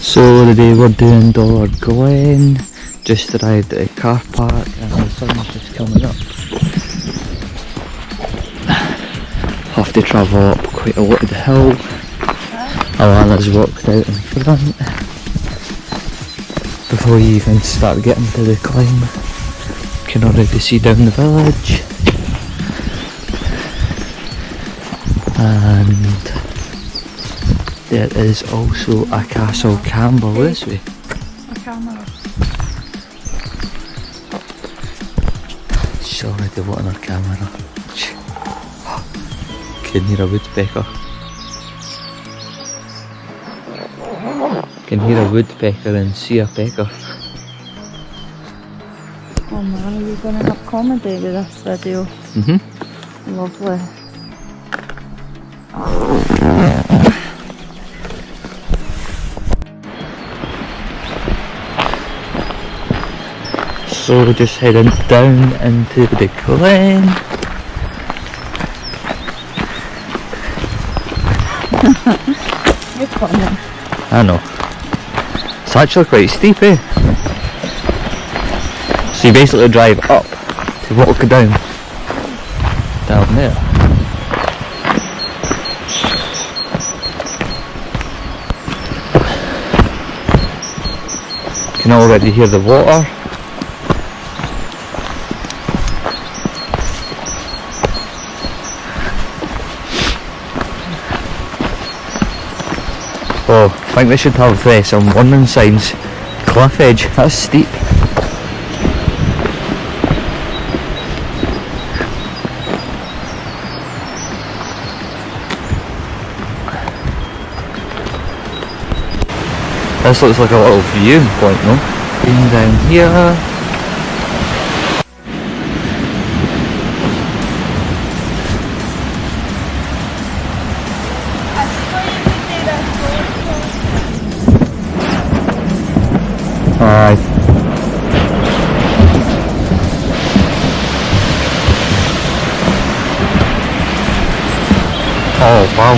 So today we're doing Dollar Glen, just arrived at a car park and the sun's just coming up. Have to travel up quite a lot of the hill. Alannah's walked out in front. Before you even start getting to the climb, you can already see down the village. And there is also a castle Campbell this way. A camera. She's already wanting her camera. Can hear a woodpecker. Can hear a woodpecker and see a pecker. Oh man, are you going to have comedy with this video? Lovely. So we're just heading down into the glen. You're funny. I know. It's actually quite steep, eh? So you basically drive up to walk down there. You can already hear the water. Oh, I think they should have some warning signs. Cliff edge, that's steep. This looks like a little viewing point, no? Being down here. Alright. Oh wow.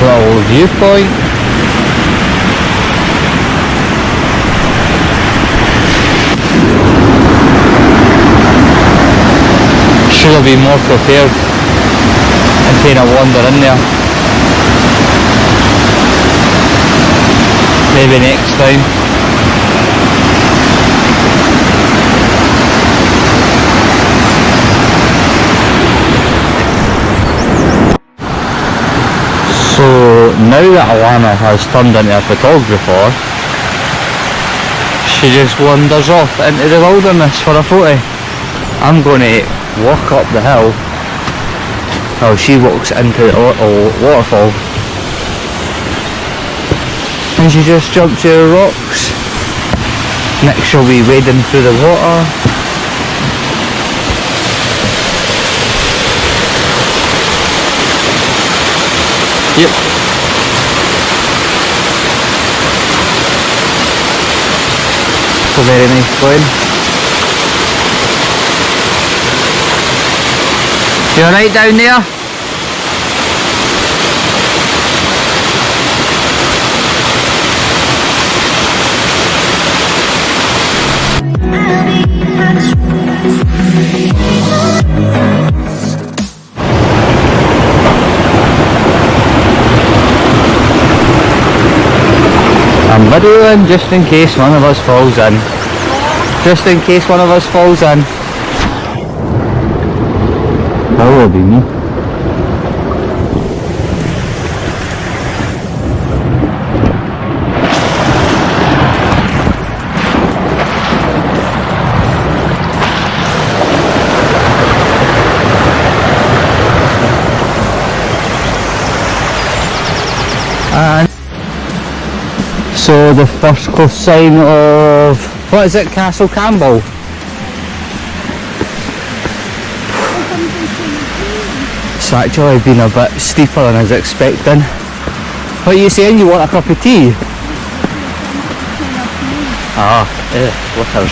Little viewpoint. Should have been more prepared and taken a wander in there. Maybe next time. So now that Alannah has turned into a photographer, she just wanders off into the wilderness for a photo. I'm going to walk up the hill while she walks into the little waterfall. And she just jumps over the rocks. Next she'll be wading through the water. Yep. It's a very nice glen. You alright down there? I'm videoing just in case one of us falls in. Just in case one of us falls in. That will be me. And so the first close sign of, what is it, Castle Campbell? It's actually been a bit steeper than I was expecting. What are you saying, you want a cup of tea? Ah, waters.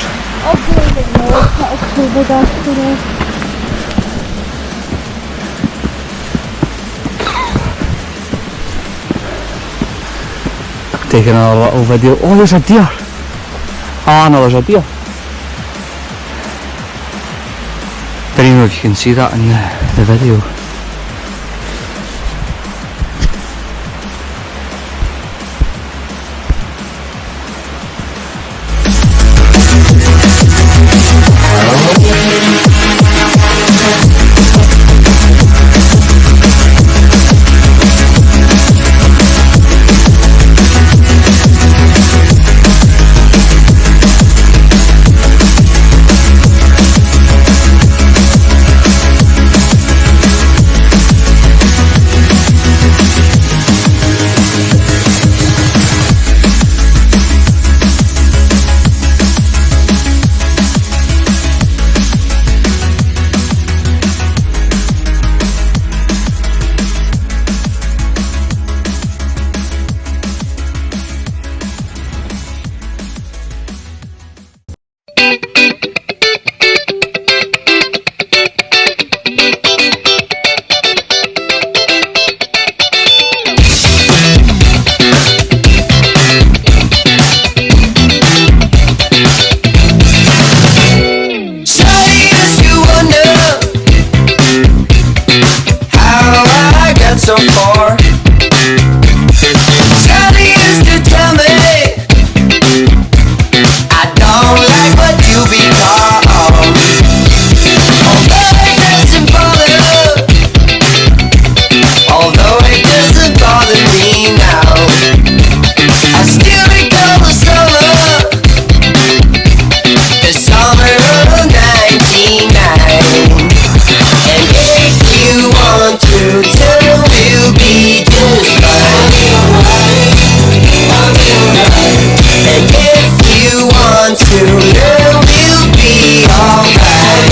Taking another little video. Oh, there's a deer! Ah, no, there's a deer. Don't even know if you can see that in the video. So far, Sally used to tell me I don't like what you become. Although it doesn't bother me now, I still recall the summer of '99. And if you want to tell, we'll be just fine. And if you want to learn, we'll be alright.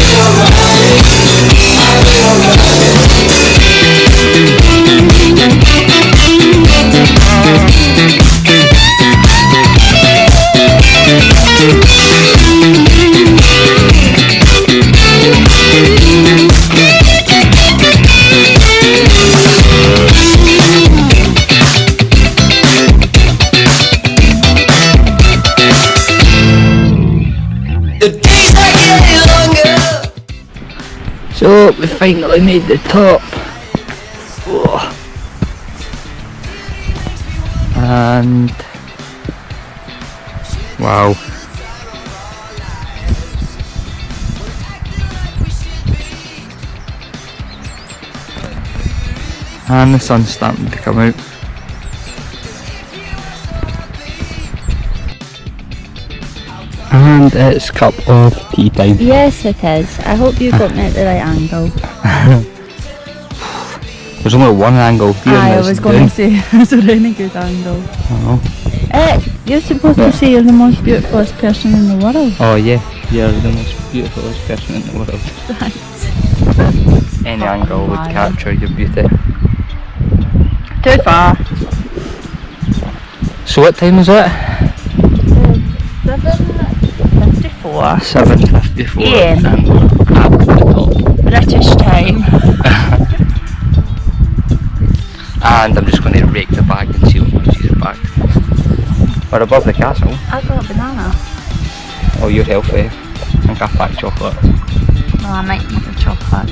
So we finally made the top. Whoa. And wow. And the sun's starting to come out. And it's cup of tea time. Yes, it is. I hope you got me at the right angle. There's only one angle here. I was going to say it's a really good angle. You're supposed to say you're the most beautifulest person in the world. Oh yeah, you're the most beautifulest person in the world. Thanks. Any angle would capture your beauty. Too far. So what time is it? 7:54. 7:54. Yeah. And we're at the top. British time. And I'm just going to rake the bag and see what she's back. We're above the castle. I've got a banana. Oh, you're healthy. I think I packed chocolate. No, I might need the chocolate.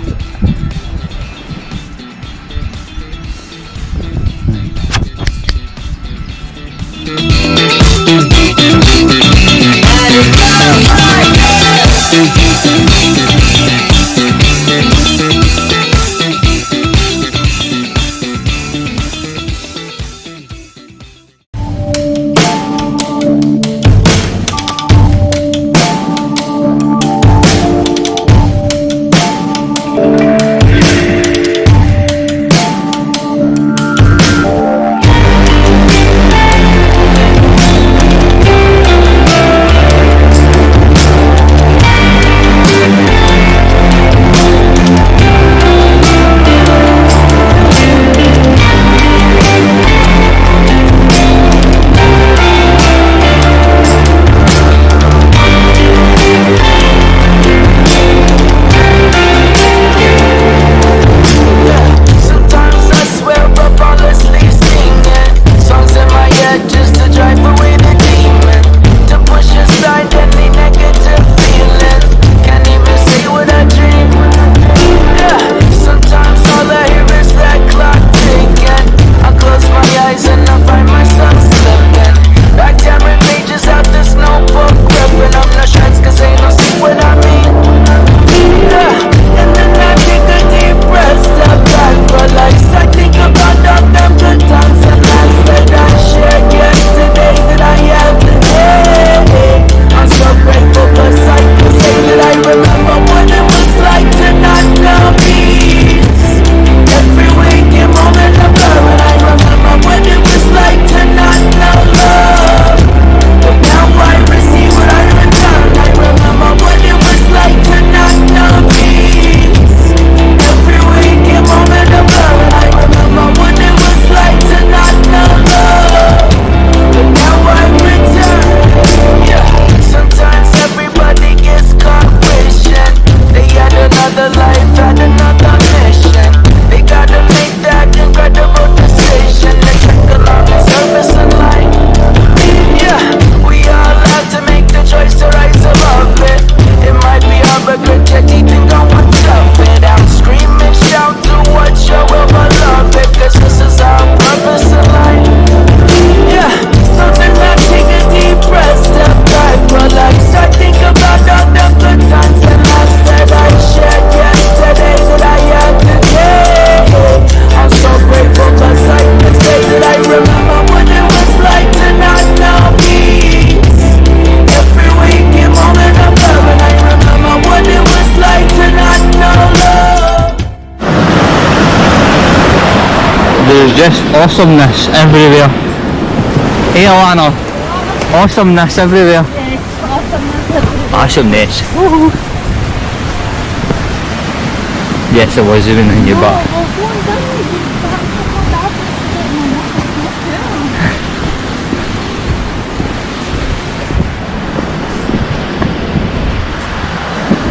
gotta make that incredible decision to check along the surface of life. Yeah, we all have to make the choice to rise above it. It might be hard, but grit your teeth and go and tough it out. Scream and shout to what you will, but love it, 'cause this is our purpose in life. Yeah, something like take a deep breath, step back, relax. I think about all the good times and laughs that I shared yesterday, that I had today. I'm so grateful 'cause I can say that I remember what it was like to not know peace. Every waking moment of love, and I remember what it was like to not know love. There's just awesomeness everywhere. Hey Alannah, awesomeness everywhere. Yes, awesomeness. Awesomeness. Yes, I was zooming in you, but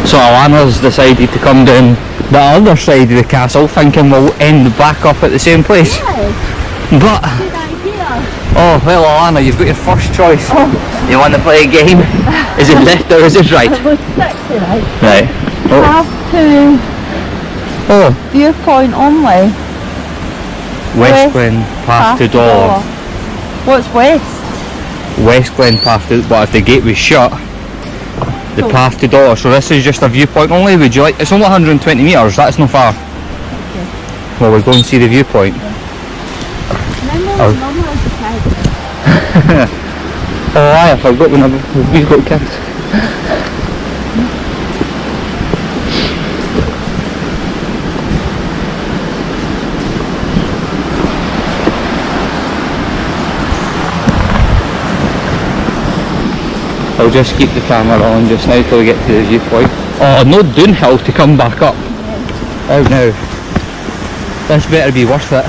so Alannah's decided to come down the other side of the castle, thinking we'll end back up at the same place. But Good idea. oh well, Alannah, you've got your first choice. You want to play a game? Is it left or is it right? It was 60, right? Right. Oh, Have to oh. viewpoint only. West Glen path to Dollar. What's west? West Glen path to, but if the gate was shut, the path to Dollar. So this is just a viewpoint only. Would you like? It's only 120 metres. That's not far. Okay. Well, we'll go and see the viewpoint. Remember when Mum was a kid? Oh, aye, I forgot when we've got kids. I'll just keep the camera on just now till we get to the viewpoint. Oh, no downhill to come back up. Oh no. This better be worth it.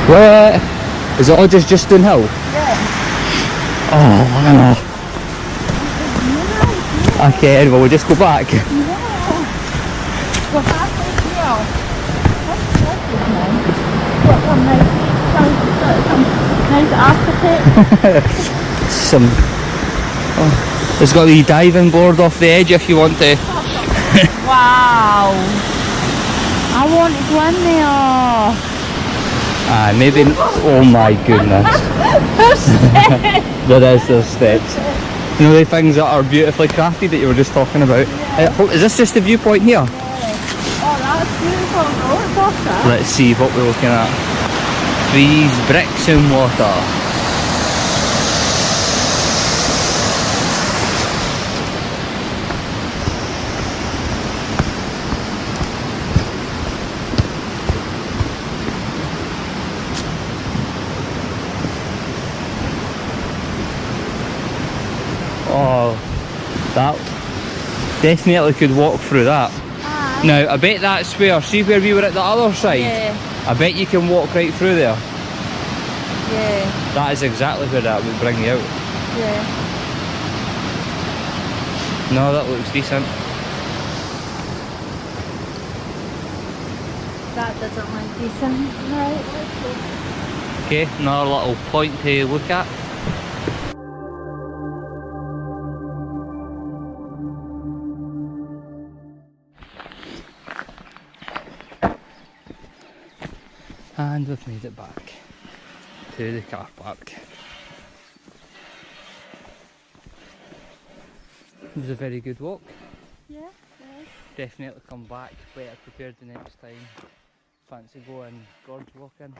What? Is it all just downhill? Yeah. Oh, I know. Okay, well we'll just go back. We're halfway here. What some nice architect. Some. Oh, it's got a wee diving board off the edge if you want to. Wow. I want to go in there. Maybe. Oh my goodness. There's steps. You know the things that are beautifully crafted that you were just talking about? Is this just the viewpoint here? Yeah. Oh, that's beautiful. Roller coaster. Let's see what we're looking at. Trees, bricks and water. Oh, that definitely could walk through that. Now, I bet that's where, see where we were at the other side? Yeah. I bet you can walk right through there. Yeah. That is exactly where that would bring you out. Yeah. No, that looks decent. That doesn't look decent. Right, let's go. Okay, another little point to look at. And we've made it back to the car park. It was a very good walk. Yeah. Definitely come back better prepared the next time. Fancy going gorge walking.